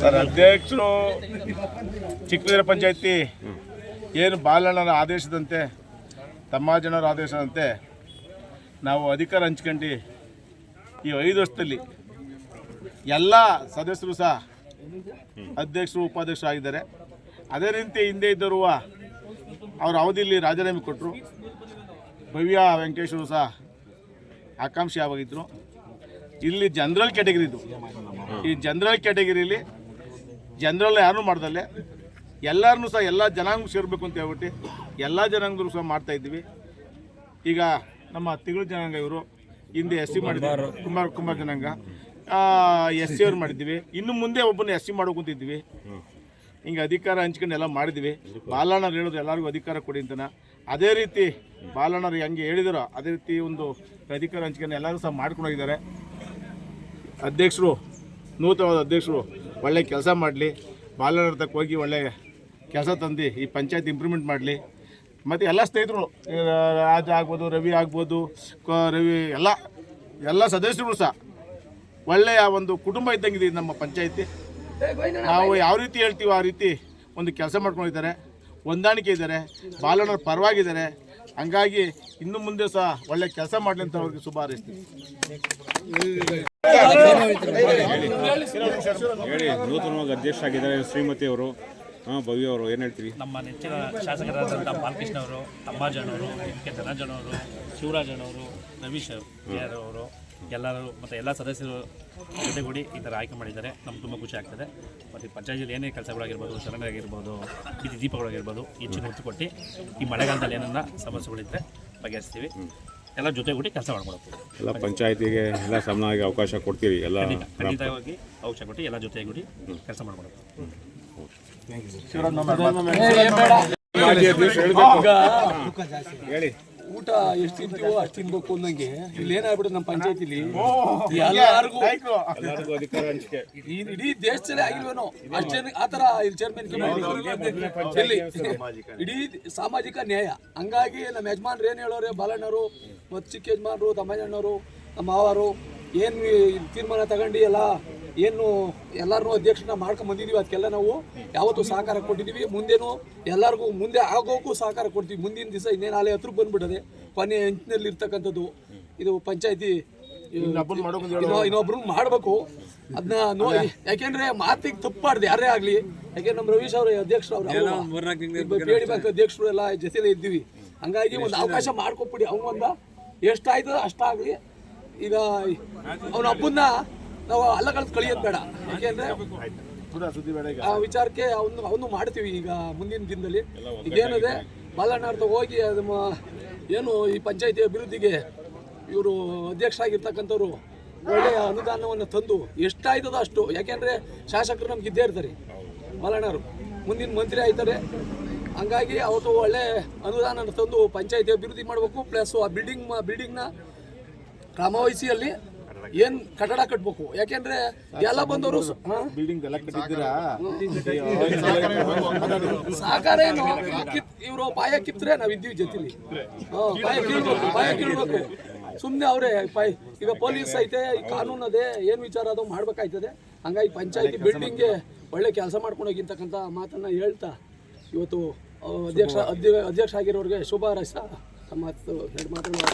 Sir, ಅಧ್ಯಕ್ಷರು ಚಿಕ್ಕಬಿದರೆ ಪಂಚಾಯತಿ ಏನು ಬಾಲಣ್ಣನ ಆದೇಶದಂತೆ ತಮ್ಮಾಜನವರ ಆದೇಶದಂತೆ ನಾವು ಅಧಿಕಾರ ಹಂಚ್ಕೊಂಡು ಈ 5 ವರ್ಷದಲ್ಲಿ ಎಲ್ಲ ಸದಸ್ಯರು ಸಹ ಅಧ್ಯಕ್ಷರು ಉಪಾಧ್ಯಕ್ಷರು ಆಗಿದ್ದಾರೆ. ಅದೇ ರೀತಿ ಹಿಂದೆ ಇದ್ದರೂ ಅವರ ಅವಧಿಯಲ್ಲಿ ರಾಜೀನಾಮೆ ಕೊಟ್ಟರು. ಭವ್ಯ ವೆಂಕಟೇಶ್ವರು ಸಹ ಆಕಾಂಕ್ಷಿಯಾಗಿದ್ದರು. ಇಲ್ಲಿ ಜನರಲ್ ಕ್ಯಾಟಗರಿ ಇದು. ಈ ಜನರಲ್ ಕ್ಯಾಟಗರಿಯಲ್ಲಿ ಜನರಲ್ ಯಾರೂ ಮಾಡ್ದಲ್ಲೇ ಎಲ್ಲರನ್ನೂ ಸಹ ಎಲ್ಲ ಜನಾಂಗ ಸೇರಬೇಕು ಅಂತ ಹೇಳ್ಬಿಟ್ಟು ಎಲ್ಲ ಜನಾಂಗರು ಸಹ ಮಾಡ್ತಾಯಿದ್ವಿ. ಈಗ ನಮ್ಮ ತಿಗಳು ಜನಾಂಗ ಇವರು ಹಿಂದೆ SC ಮಾಡಿದ್ರು, ಕುಮಾರ್ ಜನಾಂಗ SC ಅವ್ರು ಮಾಡಿದ್ವಿ. ಇನ್ನು ಮುಂದೆ ಒಬ್ಬನ SC ಮಾಡ್ಕೊಂತಿದ್ವಿ. ಹಿಂಗೆ ಅಧಿಕಾರ ಹಂಚ್ಕೊಂಡು ಎಲ್ಲ ಮಾಡಿದ್ವಿ. ಬಾಲಣ್ಣರು ಹೇಳೋದು ಎಲ್ಲರಿಗೂ ಅಧಿಕಾರ ಕೊಡಿ ಅಂತನ. ಅದೇ ರೀತಿ ಬಾಲಣ್ಣರು ಹೆಂಗೆ ಹೇಳಿದಾರೋ ಅದೇ ರೀತಿ ಒಂದು ಅಧಿಕಾರ ಹಂಚ್ಕೊಂಡು ಎಲ್ಲರೂ ಸಹ ಮಾಡ್ಕೊಂಡು ಹೋಗಿದ್ದಾರೆ. ಅಧ್ಯಕ್ಷರು, ನೂತನವಾದ ಅಧ್ಯಕ್ಷರು ಒಳ್ಳೆ ಕೆಲಸ ಮಾಡಲಿ, ಬಾಲಣ್ಣರ ತಕ್ಕ ಹೋಗಿ ಒಳ್ಳೆ ಕೆಲಸ ತಂದು ಈ ಪಂಚಾಯತ್ ಇಂಪ್ರೂವ್ಮೆಂಟ್ ಮಾಡಲಿ. ಮತ್ತು ಎಲ್ಲ ಸ್ನೇಹಿತರು, ರಾಜ ಆಗ್ಬೋದು, ರವಿ ಆಗ್ಬೋದು, ರವಿ ಎಲ್ಲ ಸದಸ್ಯರು ಸಹ ಒಳ್ಳೆಯ ಒಂದು ಕುಟುಂಬ ಇದ್ದಂಗಿದೆ ನಮ್ಮ ಪಂಚಾಯತಿ. ನಾವು ಯಾವ ರೀತಿ ಹೇಳ್ತೀವೋ ಆ ರೀತಿ ಒಂದು ಕೆಲಸ ಮಾಡ್ಕೊಂಡಿದ್ದಾರೆ, ಹೊಂದಾಣಿಕೆ ಇದ್ದಾರೆ, ಬಾಲಣ್ಣರ ಪರವಾಗಿದ್ದಾರೆ. ಹಂಗಾಗಿ ಇನ್ನು ಮುಂದೆ ಸಹ ಒಳ್ಳೆ ಕೆಲಸ ಮಾಡಲಿ ಅಂತ ಅವ್ರಿಗೆ ಶುಭ ಹಾರೈಸ್ತೀವಿ. ಹೇಳಿ, ನೂತನವಾಗಿ ಅಧ್ಯಕ್ಷರಾಗಿದ್ದಾರೆ ಶ್ರೀಮತಿ ಅವರು, ಭವ್ಯ ಅವರು, ಏನು ಹೇಳ್ತೀವಿ? ನಮ್ಮ ನೆಚ್ಚಿನ ಶಾಸಕರಾದಂಥ ಬಾಲಕೃಷ್ಣ ಅವರು, ತಮ್ಮಾಜನವರು, ಕೆ ಧನಂಜನವರು, ಶಿವರಾಜನವರು, ರವೀಶ್ ಅವರು ಎಲ್ಲರೂ ಮತ್ತು ಎಲ್ಲ ಸದಸ್ಯರು ಜೊತೆಗೂಡಿ ಈ ಥರ ಆಯ್ಕೆ ಮಾಡಿದ್ದಾರೆ. ನಮ್ಗೆ ತುಂಬ ಖುಷಿ ಆಗ್ತದೆ. ಮತ್ತು ಪಂಚಾಯತಿಯಲ್ಲಿ ಏನೇ ಕೆಲಸಗಳಾಗಿರ್ಬೋದು, ಶರಣ ಆಗಿರ್ಬೋದು, ಬೀದಿ ದೀಪಗಳಾಗಿರ್ಬೋದು, ಹೆಚ್ಚಿನ ಒತ್ತು ಕೊಟ್ಟು ಈ ಮಳೆಗಾಲದಲ್ಲಿ ಏನನ್ನ ಸಮಸ್ಯೆಗಳಿದ್ದರೆ ಬಗೆಹರಿಸ್ತೀವಿ. ಎಲ್ಲ ಜೊತೆಗೂಡಿ ಕೆಲಸ ಮಾಡ್ಕೊಳ್ತೀವಿ. ಎಲ್ಲ ಪಂಚಾಯತಿಗೆ ಎಲ್ಲ ಸಮಾನವಾಗಿ ಅವಕಾಶ ಕೊಡ್ತೀವಿ. ಎಲ್ಲ ಖಂಡಿತವಾಗಿ ಅವಕಾಶ ಕೊಟ್ಟು ಎಲ್ಲ ಜೊತೆಗೂಡಿ ಕೆಲಸ ಮಾಡ್ಕೊಳ್ತೀವಿ. ಹೇಳಿ, ಊಟ ಎಷ್ಟು ತಿಂತೀವೋ ಅಷ್ಟು ತಿನ್ಬೇಕು ಅನ್ನಂಗೆ ಇಲ್ಲಿ ಏನಾಗ್ಬಿಡುತ್ತೆ ನಮ್ಮ ಪಂಚಾಯತಿಲಿ ಎಲ್ಲರಿಗೂ ಅಧಿಕಾರ ಹಂಚಿಕೆ ಇಡೀ ದೇಶದಲ್ಲೇ ಆಗಿಲ್ವೇನೋ ಅಷ್ಟೇ ಆ ಥರ ಇಲ್ಲಿ ಚೇರ್ಮನ್ ಇಲ್ಲಿ ಇಡೀ ಸಾಮಾಜಿಕ ನ್ಯಾಯ. ಹಂಗಾಗಿ ನಮ್ಮ ಯಜಮಾನ್ರು ಏನು ಹೇಳೋರೆ, ಬಾಲಣ್ಣವರು ಮತ್ತು ಚಿಕ್ಕ ಯಜಮಾನ್ರು, ತಮ್ಮಣ್ಣವರು, ನಮ್ಮ ಮಾವರು ಏನು ತೀರ್ಮಾನ ತಗೊಂಡು ಏನು ಎಲ್ಲರನ್ನೂ ಅಧ್ಯಕ್ಷನ ಮಾಡ್ಕೊಂಡು ಬಂದಿದ್ದೀವಿ. ಅದಕ್ಕೆಲ್ಲ ನಾವು ಯಾವತ್ತೂ ಸಹಕಾರ ಕೊಟ್ಟಿದ್ದೀವಿ. ಮುಂದೇನು ಎಲ್ಲರಿಗೂ ಮುಂದೆ ಆಗೋಕ್ಕೂ ಸಹಕಾರ ಕೊಡ್ತೀವಿ. ಮುಂದಿನ ದಿವಸ ಇನ್ನೇನು ಆಲೆ ಹತ್ರ ಬಂದ್ಬಿಟ್ಟದೆ. ಕೊನೆ ಅಂಚಿನಲ್ಲಿ ಇರ್ತಕ್ಕಂಥದ್ದು ಇದು ಪಂಚಾಯತಿ. ಇನ್ನೊಬ್ರು ಮಾಡಬೇಕು ಅದನ್ನ ಯಾಕೆಂದ್ರೆ ಮಾತಿಗೆ ತಪ್ಪಾಡ್ದು ಯಾರೇ ಆಗಲಿ. ಯಾಕೆಂದ್ರೆ ನಮ್ಮ ರವೀಶ್ ಅವರು ಅಧ್ಯಕ್ಷರು, ಪೇಡಿ ಬ್ಯಾಂಕ್ ಅಧ್ಯಕ್ಷರು ಎಲ್ಲ ಜೊತೆಲೇ ಇದ್ದೀವಿ. ಹಂಗಾಗಿ ಒಂದು ಅವಕಾಶ ಮಾಡ್ಕೊಬಿಡಿ. ಅವನೊಂದ ಎಷ್ಟಾಯ್ತದ ಅಷ್ಟಾಗಲಿ. ಈಗ ಅವನ ಹಬ್ಬನ್ನ ನಾವು ಅಲ್ಲಗಳ್ದು ಕಳಿಯೋದು ಬೇಡ. ಯಾಕೆಂದ್ರೆ ಆ ವಿಚಾರಕ್ಕೆ ಅವನು ಮಾಡ್ತೀವಿ. ಈಗ ಮುಂದಿನ ದಿನದಲ್ಲಿ ಇದೇನಿದೆ ಬಾಲಣ್ಣರ್ತ ಹೋಗಿ ಅದು ಏನು ಈ ಪಂಚಾಯತಿ ಅಭಿವೃದ್ಧಿಗೆ ಇವರು ಅಧ್ಯಕ್ಷರಾಗಿರ್ತಕ್ಕಂಥವ್ರು ಒಳ್ಳೆಯ ಅನುದಾನವನ್ನು ತಂದು ಎಷ್ಟಾಯ್ತದೋ ಅಷ್ಟು. ಯಾಕೆಂದರೆ ಶಾಸಕರು ನಮ್ಗೆ ಇದ್ದೇ ಇರ್ತಾರೆ, ಬಾಲಣ್ಣರು ಮುಂದಿನ ಮಂತ್ರಿ ಆಯ್ತಾರೆ. ಹಂಗಾಗಿ ಅವತ್ತು ಒಳ್ಳೆ ಅನುದಾನ ತಂದು ಪಂಚಾಯತಿ ಅಭಿವೃದ್ಧಿ ಮಾಡಬೇಕು. ಪ್ಲಸ್ ಆ ಬಿಲ್ಡಿಂಗ್ನ ಕ್ರಮವಹಿಸಿಯಲ್ಲಿ ಏನು ಕಟ್ಟಡ ಕಟ್ಟಬೇಕು. ಯಾಕೆಂದ್ರೆ ಎಲ್ಲ ಬಂದವರು ಸಹಕಾರ ಏನು ಇವರು ಪಾಯ ಕಿತ್ತರೆ ನಾವಿದ್ದೀವಿ ಜೊತೆಲಿ. ಪಾಯ ಕೀಳ್ಬೇಕು. ಸುಮ್ಮನೆ ಅವರೇ ಈಗ ಪೊಲೀಸ್ ಐತೆ, ಈ ಕಾನೂನು ಅದೇ, ಏನು ವಿಚಾರ ಅದು ಮಾಡ್ಬೇಕಾಯ್ತದೆ. ಹಂಗಾಗಿ ಪಂಚಾಯತಿ ಬಿಲ್ಡಿಂಗ್ಗೆ ಒಳ್ಳೆ ಕೆಲಸ ಮಾಡ್ಕೊಂಡು ಹೋಗಿರ್ತಕ್ಕಂಥ ಮಾತನ್ನು ಹೇಳ್ತಾ ಇವತ್ತು ಅಧ್ಯಕ್ಷ ಆಗಿರೋರಿಗೆ ಶುಭ ಹಾರೈಸ್ತಾ ಮಾತು ಮಾತಾಡಲು